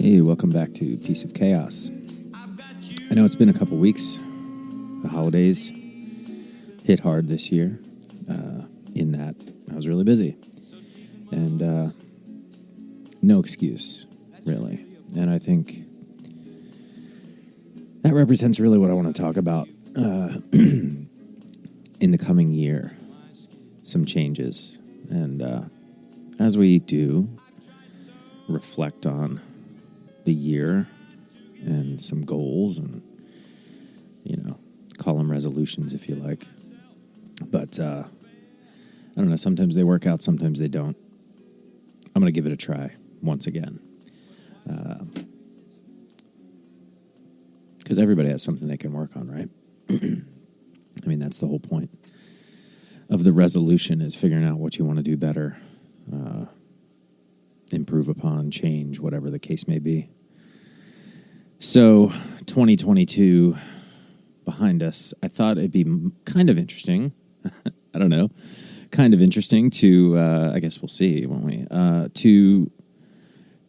Hey, welcome back to Piece of Chaos. I know it's been a couple weeks. The holidays hit hard this year, in that I was really busy. And no excuse, really. And I think that represents really what I want to talk about in the coming year. Some changes. And as we do, reflect on the year and some goals and, call them resolutions if you like. But I don't know, sometimes they work out, sometimes they don't. I'm going to give it a try once again. Because everybody has something they can work on, right? I mean, that's the whole point of the resolution, is figuring out what you want to do better, improve upon, change, whatever the case may be. So, 2022 behind us, I thought it'd be kind of interesting. I don't know. Kind of interesting to, I guess we'll see, won't we? To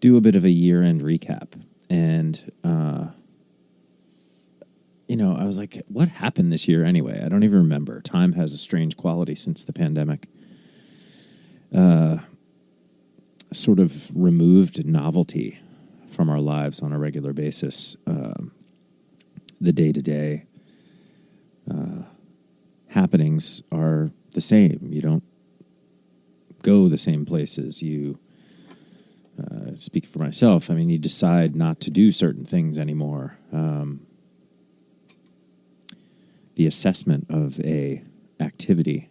do a bit of a year-end recap. And, I was like, what happened this year anyway? I don't even remember. Time has a strange quality since the pandemic. Sort of removed novelty from our lives on a regular basis. The day-to-day happenings are the same. You don't go the same places. You, speak for myself, I mean, you decide not to do certain things anymore. The assessment of a activity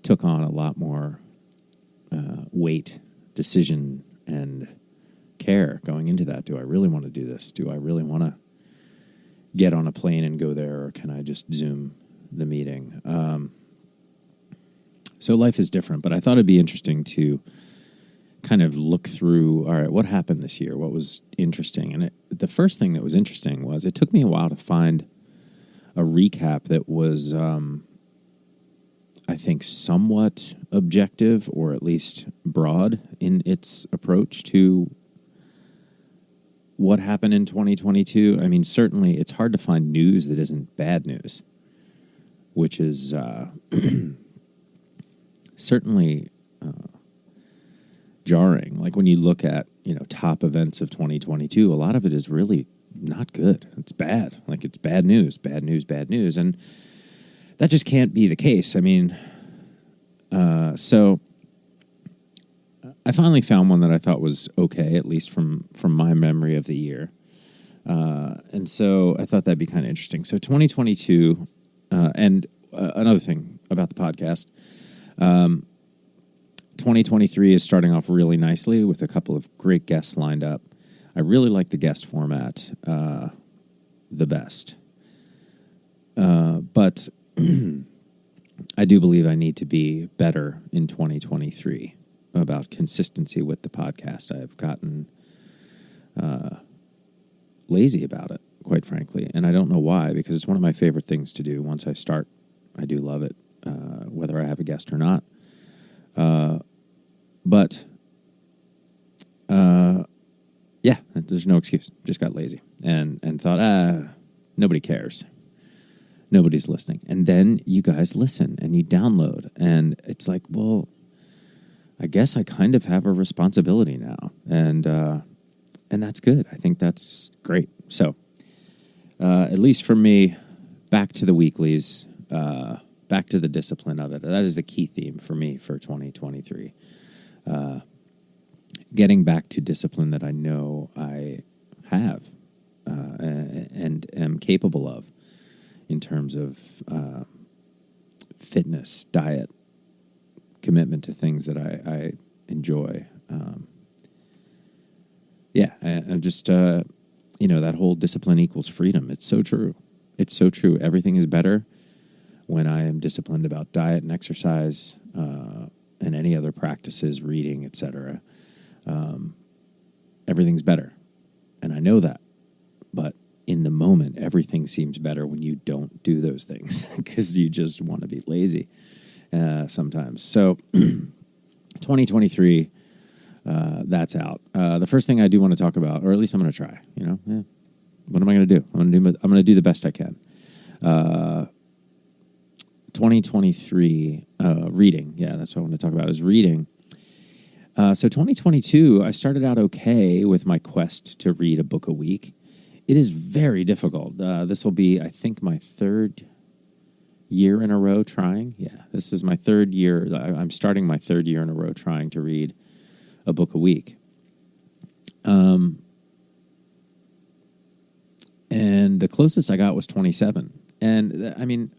took on a lot more weight, decision, and care going into that. Do I really want to do this? Do I really want to get on a plane and go there, or can I just Zoom the meeting? So life is different, but I thought it'd be interesting to kind of look through, all right, what happened this year? What was interesting? And the first thing that was interesting was it took me a while to find a recap that was, I think, somewhat objective, or at least broad in its approach to what happened in 2022. I mean, certainly it's hard to find news that isn't bad news, which is certainly jarring. Like when you look at, top events of 2022, a lot of it is really not good. It's bad. Like it's bad news, bad news, bad news. And that just can't be the case. I mean, so I finally found one that I thought was okay, at least from my memory of the year. And so I thought that'd be kind of interesting. So 2022, and another thing about the podcast, 2023 is starting off really nicely with a couple of great guests lined up. I really like the guest format the best. But I do believe I need to be better in 2023 about consistency with the podcast. I've gotten lazy about it, quite frankly. And I don't know why, because it's one of my favorite things to do. Once I start, I do love it, whether I have a guest or not. But yeah, there's no excuse. Just got lazy and thought, nobody cares. Nobody's listening. And then you guys listen and you download. And it's like, well, I guess I kind of have a responsibility now. And that's good. I think that's great. So, at least for me, back to the weeklies, back to the discipline of it. That is the key theme for me for 2023. Getting back to discipline that I know I have and am capable of in terms of fitness, diet, commitment to things that I enjoy. I'm just, that whole discipline equals freedom. It's so true. It's so true. Everything is better when I am disciplined about diet and exercise and any other practices, reading, etc. Everything's better. And I know that. But in the moment, everything seems better when you don't do those things because you just want to be lazy sometimes. So 2023, That's out. The first thing I do want to talk about, or at least I'm going to try. What am I going to do? I'm going to do the best I can. 2023 reading. Yeah, that's what I want to talk about. Is reading. So 2022, I started out okay with my quest to read a book a week. It is very difficult. This will be, I think, my third year in a row trying. Yeah, this is my third year. I'm starting my third year in a row trying to read a book a week. And the closest I got was 27. And, I mean,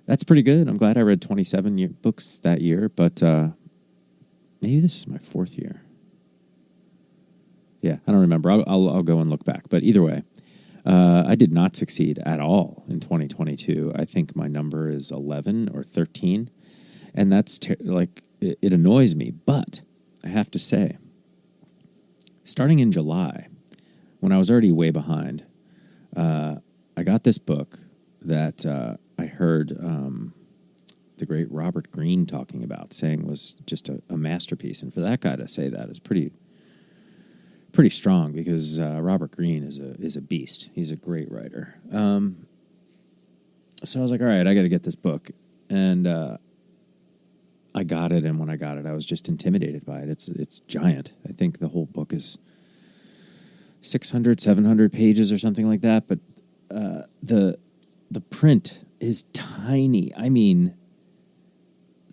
that's pretty good. I'm glad I read 27 books that year, but maybe this is my fourth year. Yeah, I don't remember. I'll go and look back. But either way, I did not succeed at all in 2022. I think my number is 11 or 13. And that's, it annoys me. But I have to say, starting in July, when I was already way behind, I got this book that I heard the great Robert Greene talking about, saying was just a masterpiece. And for that guy to say that is pretty strong, because Robert Greene is a beast. He's a great writer. So I was like, all right, I got to get this book. And I got it, and when I got it, I was just intimidated by it. It's giant. I think the whole book is 600, 700 pages or something like that, but the print is tiny. I mean,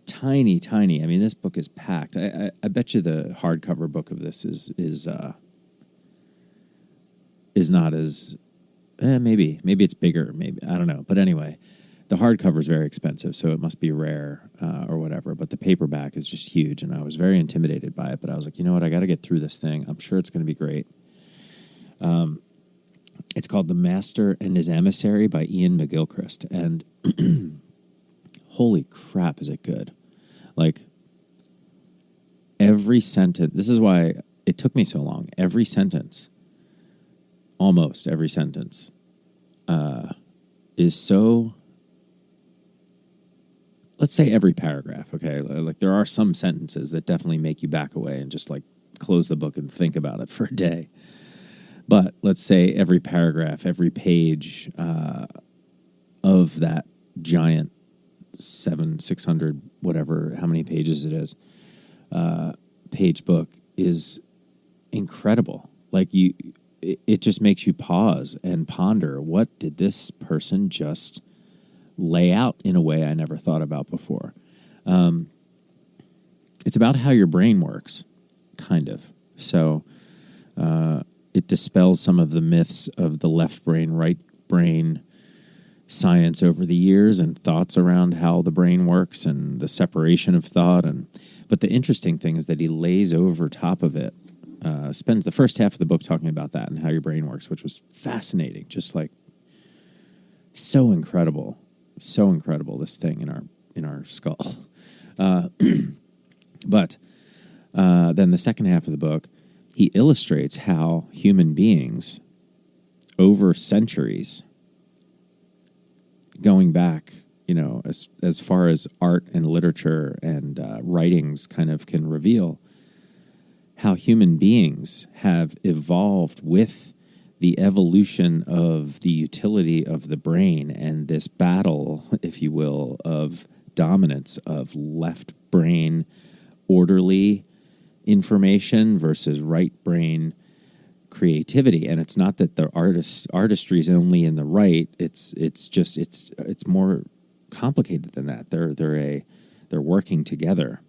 tiny. I mean, this book is packed. I bet you the hardcover book of this is not as maybe it's bigger. Maybe, I don't know. But anyway, the hardcover is very expensive, so it must be rare or whatever. But the paperback is just huge, and I was very intimidated by it. But I was like, you know what? I got to get through this thing. I'm sure it's going to be great. It's called The Master and His Emissary by Ian McGilchrist, and holy crap, is it good. Like, every sentence, this is why it took me so long. Every sentence, almost every sentence, is so, let's say every paragraph, okay? Like, there are some sentences that definitely make you back away and just, like, close the book and think about it for a day. But let's say every paragraph, every page of that giant 600, whatever, how many pages it is, page book is incredible. Like, it just makes you pause and ponder, what did this person just lay out in a way I never thought about before? It's about how your brain works, kind of. So it dispels some of the myths of the left brain, right brain science over the years, and thoughts around how the brain works and the separation of thought. But the interesting thing is that he lays over top of it, spends the first half of the book talking about that and how your brain works, which was fascinating. Just like so incredible, this thing in our skull. But then the second half of the book, he illustrates how human beings, over centuries, going back, as far as art and literature and writings kind of can reveal, how human beings have evolved with the evolution of the utility of the brain, and this battle, if you will, of dominance of left brain orderly information versus right brain creativity. And it's not that the artistry is only in the right. It's more complicated than that. They're working together,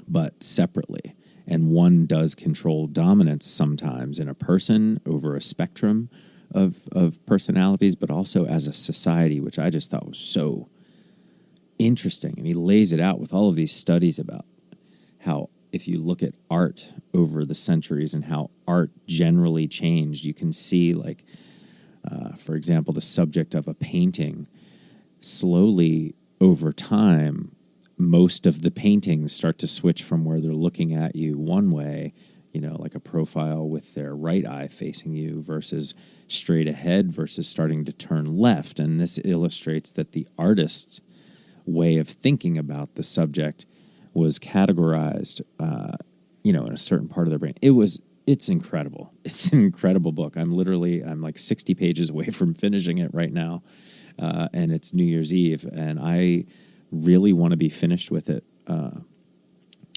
but separately. And one does control dominance sometimes in a person over a spectrum of personalities, but also as a society, which I just thought was so interesting. And he lays it out with all of these studies about how, if you look at art over the centuries and how art generally changed, you can see, like, for example, the subject of a painting, slowly over time, most of the paintings start to switch from where they're looking at you one way, like a profile with their right eye facing you, versus straight ahead, versus starting to turn left. And this illustrates that the artist's way of thinking about the subject was categorized in a certain part of their brain. It's incredible. It's an incredible book. I'm like 60 pages away from finishing it right now. And it's New Year's Eve. And I really want to be finished with it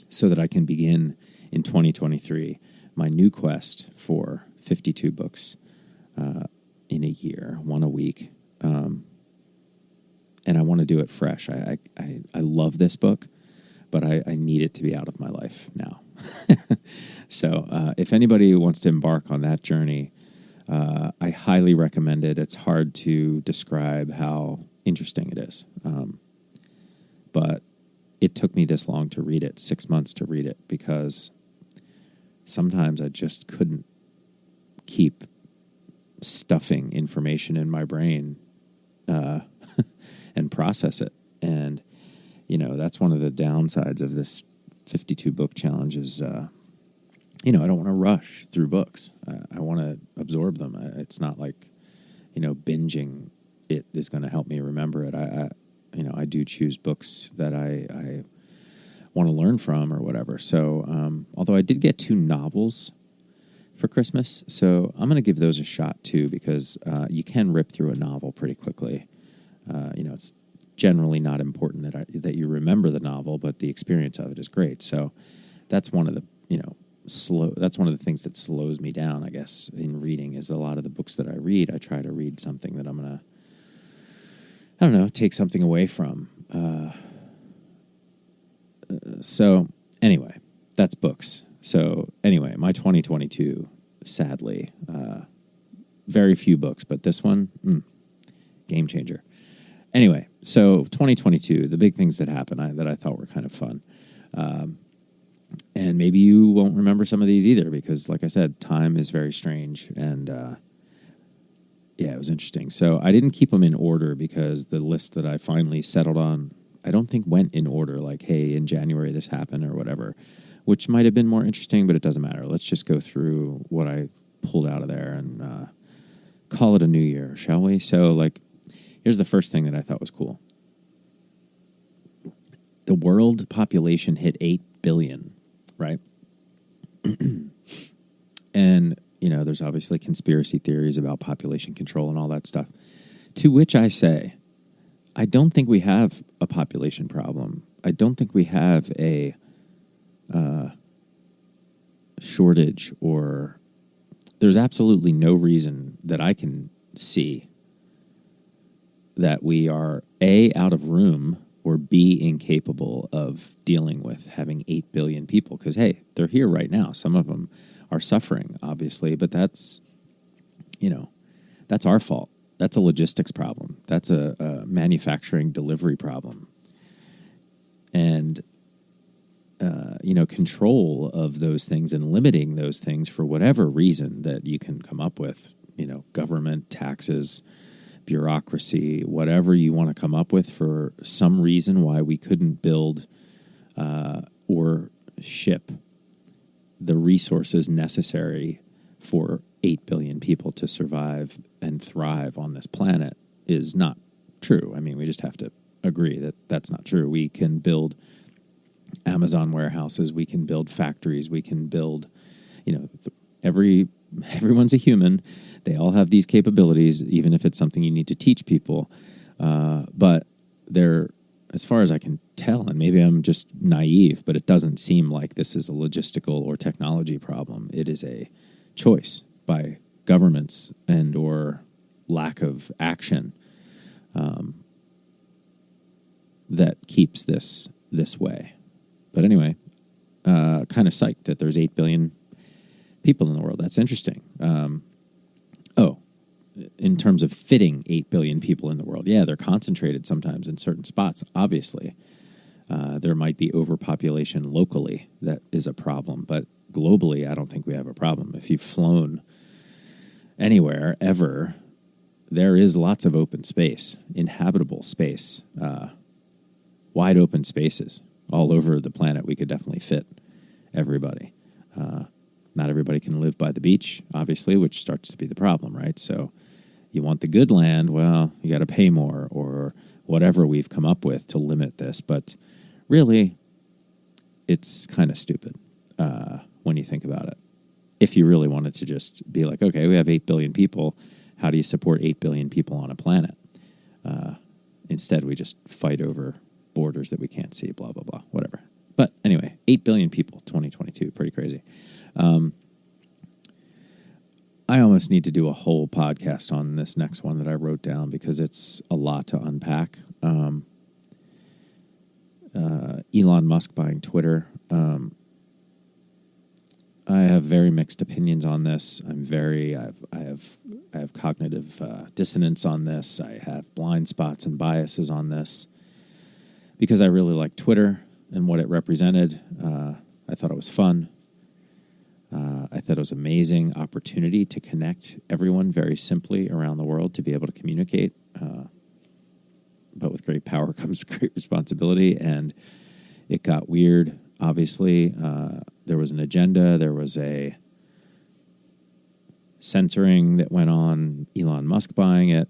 so that I can begin in 2023 my new quest for 52 books in a year, one a week. And I want to do it fresh. I love this book, but I need it to be out of my life now. So if anybody wants to embark on that journey, I highly recommend it. It's hard to describe how interesting it is. But it took me this long to read it, 6 months to read it, because sometimes I just couldn't keep stuffing information in my brain and process it. And, that's one of the downsides of this 52 book challenge is, I don't want to rush through books. I want to absorb them. It's not like, binging it is going to help me remember it. I do choose books that I want to learn from or whatever. So, although I did get 2 novels for Christmas, so I'm going to give those a shot too, because you can rip through a novel pretty quickly. It's generally not important that you remember the novel, but the experience of it is great. So that's one of the that's one of the things that slows me down, I guess, in reading. Is a lot of the books that I read, I try to read something that I'm gonna, I don't know, take something away from. So anyway, that's books. So anyway, my 2022, sadly, very few books, but this one, game changer. Anyway, so 2022, the big things that happened that I thought were kind of fun. And maybe you won't remember some of these either, because like I said, time is very strange. And it was interesting. So I didn't keep them in order, because the list that I finally settled on, I don't think went in order, like, hey, in January this happened or whatever, which might have been more interesting, but it doesn't matter. Let's just go through what I pulled out of there and call it a new year, shall we? So, here's the first thing that I thought was cool. The world population hit 8 billion, right? And, there's obviously conspiracy theories about population control and all that stuff, to which I say, I don't think we have a population problem. I don't think we have a shortage, or there's absolutely no reason that I can see that we are A, out of room, or B, incapable of dealing with having 8 billion people. Because, hey, they're here right now. Some of them are suffering, obviously, but that's our fault. That's a logistics problem. That's a manufacturing delivery problem. And, control of those things and limiting those things for whatever reason that you can come up with, government, taxes, bureaucracy, whatever you want to come up with for some reason why we couldn't build or ship the resources necessary for 8 billion people to survive and thrive on this planet is not true. I mean, we just have to agree that that's not true. We can build Amazon warehouses, we can build factories, we can build, everyone's a human. They all have these capabilities, even if it's something you need to teach people. But they're, as far as I can tell, and maybe I'm just naive, but it doesn't seem like this is a logistical or technology problem. It is a choice by governments and or lack of action that keeps this way. But anyway, kind of psyched that there's 8 billion people in the world. That's interesting. In terms of fitting 8 billion people in the world, yeah, they're concentrated sometimes in certain spots, obviously. There might be overpopulation locally that is a problem, but globally, I don't think we have a problem. If you've flown anywhere, ever, there is lots of open space, inhabitable space, wide open spaces all over the planet. We could definitely fit everybody. Not everybody can live by the beach, obviously, which starts to be the problem, right? So you want the good land, well, you got to pay more or whatever we've come up with to limit this. But really, it's kind of stupid. when you think about it. If you really wanted to just be like, okay, we have 8 billion people, how do you support 8 billion people on a planet? Instead, we just fight over borders that we can't see, blah, blah, blah, whatever. But anyway, 8 billion people, 2022, pretty crazy. I almost need to do a whole podcast on this next one that I wrote down because it's a lot to unpack. Elon Musk buying Twitter. I have very mixed opinions on this. I have cognitive dissonance on this. I have blind spots and biases on this because I really like Twitter and what it represented. I thought it was fun. I thought it was an amazing opportunity to connect everyone very simply around the world to be able to communicate. But with great power comes great responsibility, and it got weird. Obviously, there was an agenda. There was a censoring that went on, Elon Musk buying it.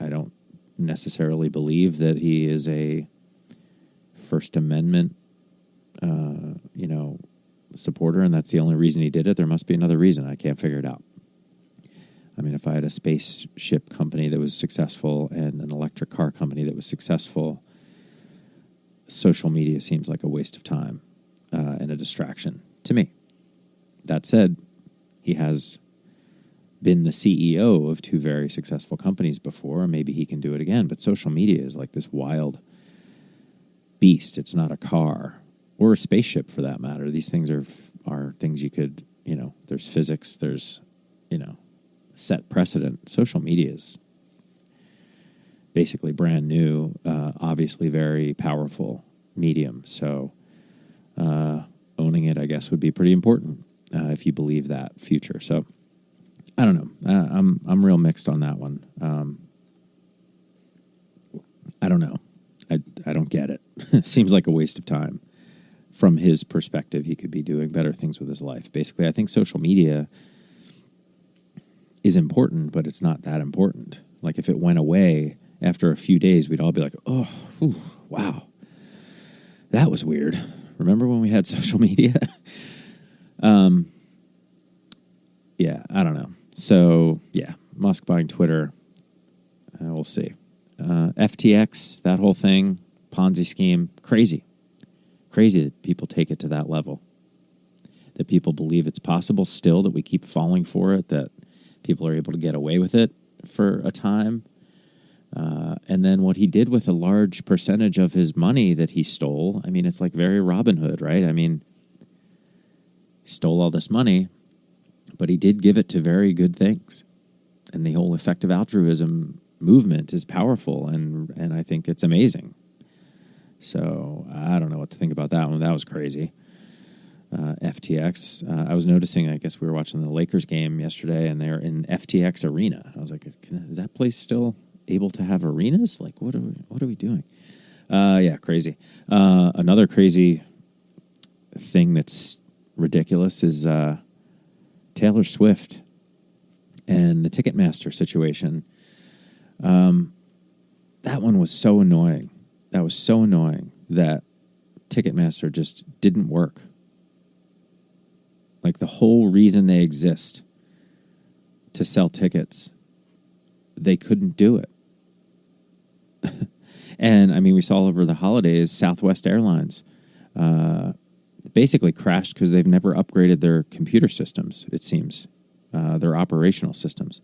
I don't necessarily believe that he is a First Amendment, supporter, and that's the only reason he did it. There must be another reason. I can't figure it out. I mean, if I had a spaceship company that was successful and an electric car company that was successful, social media seems like a waste of time and a distraction to me. That said, he has been the CEO of 2 very successful companies before, and maybe he can do it again. But social media is like this wild beast. It's not a car or a spaceship for that matter. These things are things you could, there's physics, there's, set precedent. Social media is basically brand new, obviously very powerful medium. So owning it, I guess, would be pretty important if you believe that future. So I don't know. I'm real mixed on that one. I don't know. I don't get it. It seems like a waste of time. From his perspective, he could be doing better things with his life. Basically, I think social media is important, but it's not that important. Like if it went away after a few days, we'd all be like, oh, whew, wow, that was weird. Remember when we had social media? Yeah, I don't know. So, yeah, Musk buying Twitter. We'll see. FTX, that whole thing, Ponzi scheme, crazy. Crazy that people take it to that level. That people believe it's possible still, that we keep falling for it, that people are able to get away with it for a time. And then what he did with a large percentage of his money that he stole, I mean, it's like very Robin Hood, right? I mean, he stole all this money, but he did give it to very good things. And the whole effective altruism movement is powerful, and I think it's amazing. So I don't know what to think about that one. That was crazy. FTX. I was noticing, I guess we were watching the Lakers game yesterday, and they're in FTX Arena. I was like, is that place still able to have arenas? Like, what are we doing? Yeah, crazy. Another crazy thing that's ridiculous is Taylor Swift and the Ticketmaster situation. That one was so annoying. That was so annoying that Ticketmaster just didn't work. Like the whole reason they exist to sell tickets, they couldn't do it. And I mean, we saw over the holidays, Southwest Airlines basically crashed because they've never upgraded their computer systems, it seems, their operational systems.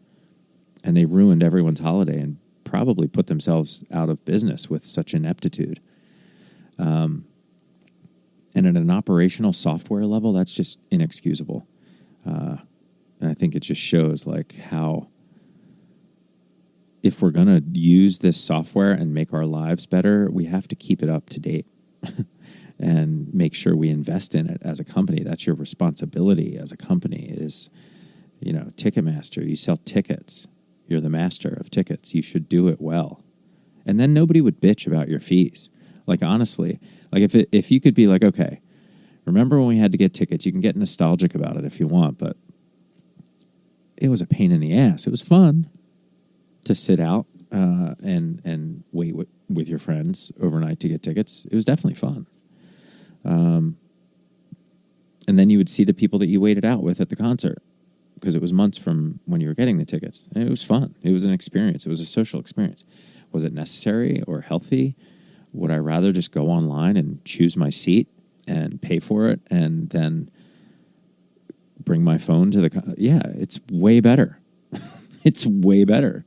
And they ruined everyone's holiday and probably put themselves out of business with such ineptitude. And at an operational software level, that's just inexcusable. And I think it just shows like how if we're going to use this software and make our lives better, we have to keep it up to date and make sure we invest in it as a company. That's your responsibility as a company is, Ticketmaster, you sell tickets. You're the master of tickets. You should do it well. And then nobody would bitch about your fees. Like, honestly, like if you could be like, okay, remember when we had to get tickets? You can get nostalgic about it if you want, but it was a pain in the ass. It was fun to sit out and wait with your friends overnight to get tickets. It was definitely fun. And then you would see the people that you waited out with at the concert because it was months from when you were getting the tickets. And it was fun. It was an experience. It was a social experience. Was it necessary or healthy? Would I rather just go online and choose my seat and pay for it and then bring my phone to the... Yeah, it's way better. It's way better.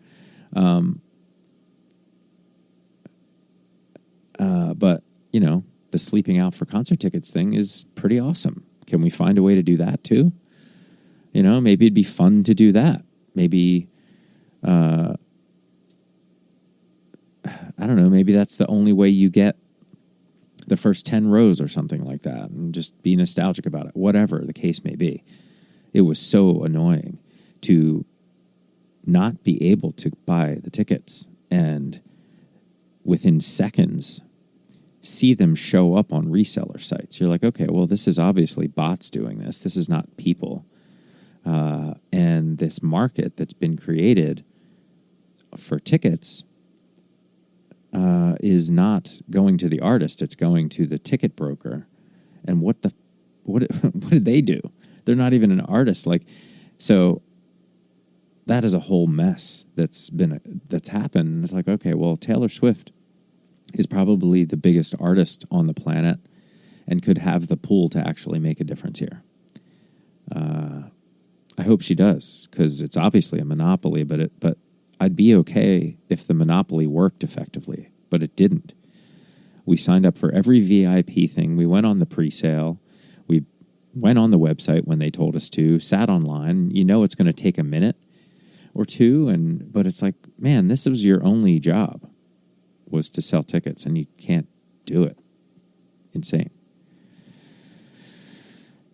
But, you know, the sleeping out for concert tickets thing is pretty awesome. Can we find a way to do that too? You know, maybe it'd be fun to do that. Maybe, I don't know, maybe that's the only way you get the first 10 rows or something like that and just be nostalgic about it, whatever the case may be. It was so annoying to not be able to buy the tickets and within seconds see them show up on reseller sites. You're like, okay, well, this is obviously bots doing this. This is not people. And this market that's been created for tickets is not going to the artist. It's going to the ticket broker. And what did they do? They're not even an artist. Like, so that is a whole mess that's happened. And it's like, okay, well, Taylor Swift is probably the biggest artist on the planet and could have the pull to actually make a difference here. I hope she does, because it's obviously a monopoly, but I'd be okay if the monopoly worked effectively, but it didn't. We signed up for every VIP thing. We went on the pre-sale. We went on the website when they told us to, sat online. You know it's going to take a minute or two, but it's like, man, this was your only job, was to sell tickets, and you can't do it. Insane.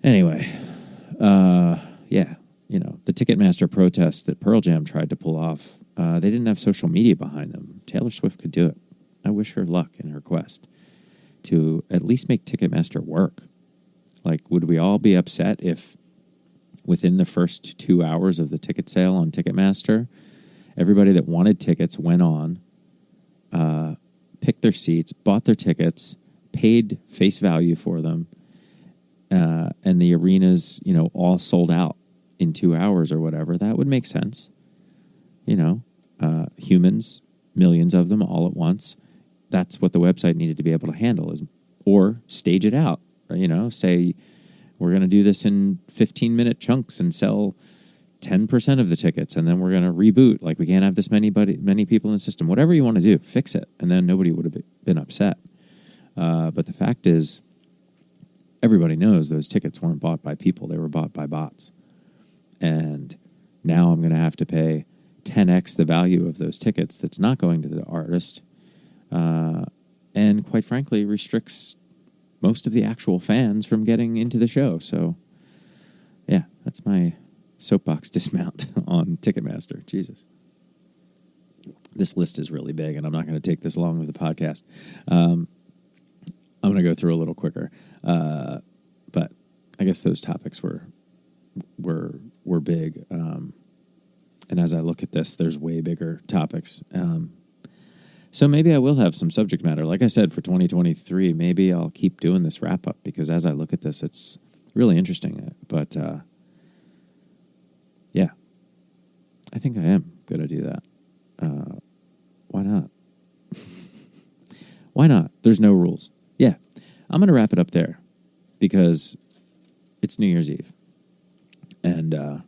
Anyway, yeah, you know, the Ticketmaster protest that Pearl Jam tried to pull off, they didn't have social media behind them. Taylor Swift could do it. I wish her luck in her quest to at least make Ticketmaster work. Like, would we all be upset if within the first 2 hours of the ticket sale on Ticketmaster, everybody that wanted tickets went on, picked their seats, bought their tickets, paid face value for them, and the arenas, you know, all sold out in 2 hours or whatever? That would make sense. You know, humans, millions of them all at once. That's what the website needed to be able to handle, or stage it out. You know, say we're going to do this in 15-minute chunks and sell 10% of the tickets, and then we're going to reboot. Like, we can't have this many people in the system. Whatever you want to do, fix it, and then nobody would have been upset. But the fact is, everybody knows those tickets weren't bought by people. They were bought by bots. And now I'm going to have to pay 10x the value of those tickets that's not going to the artist, and quite frankly restricts most of the actual fans from getting into the show. So, yeah, that's my soapbox dismount on Ticketmaster. Jesus. This list is really big, and I'm not going to take this long with the podcast. I'm going to go through a little quicker. But I guess those topics were big. And as I look at this, there's way bigger topics. So maybe I will have some subject matter. Like I said, for 2023, maybe I'll keep doing this wrap-up, because as I look at this, it's really interesting. But, yeah, I think I am going to do that. Why not? Why not? There's no rules. Yeah, I'm going to wrap it up there, because it's New Year's Eve. And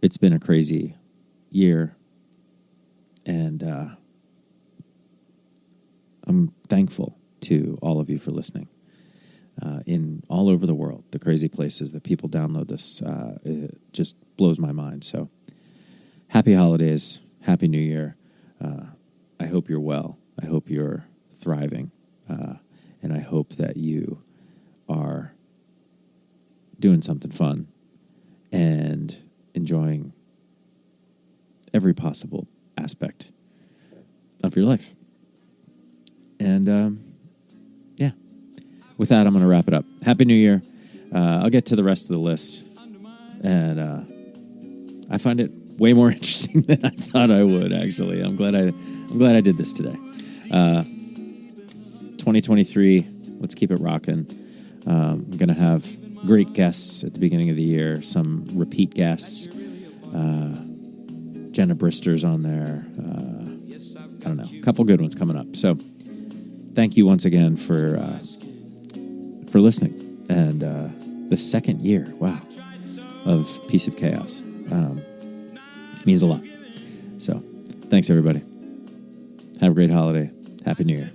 it's been a crazy year. And I'm thankful to all of you for listening. In all over the world, the crazy places that people download this, it just blows my mind. So, happy holidays, happy New Year. I hope you're well. I hope you're thriving. And I hope that you are doing something fun and enjoying every possible aspect of your life. And, yeah. With that, I'm going to wrap it up. Happy New Year. I'll get to the rest of the list. And I find it way more interesting than I thought I would, actually. I'm glad I did this today. 2023, let's keep it rocking. I'm going to have great guests at the beginning of the year, some repeat guests. Jenna Brister's on there. I don't know, a couple good ones coming up. So thank you once again for listening. And the second year, wow, of Piece of Chaos. Means a lot. So thanks, everybody. Have a great holiday. Happy New Year.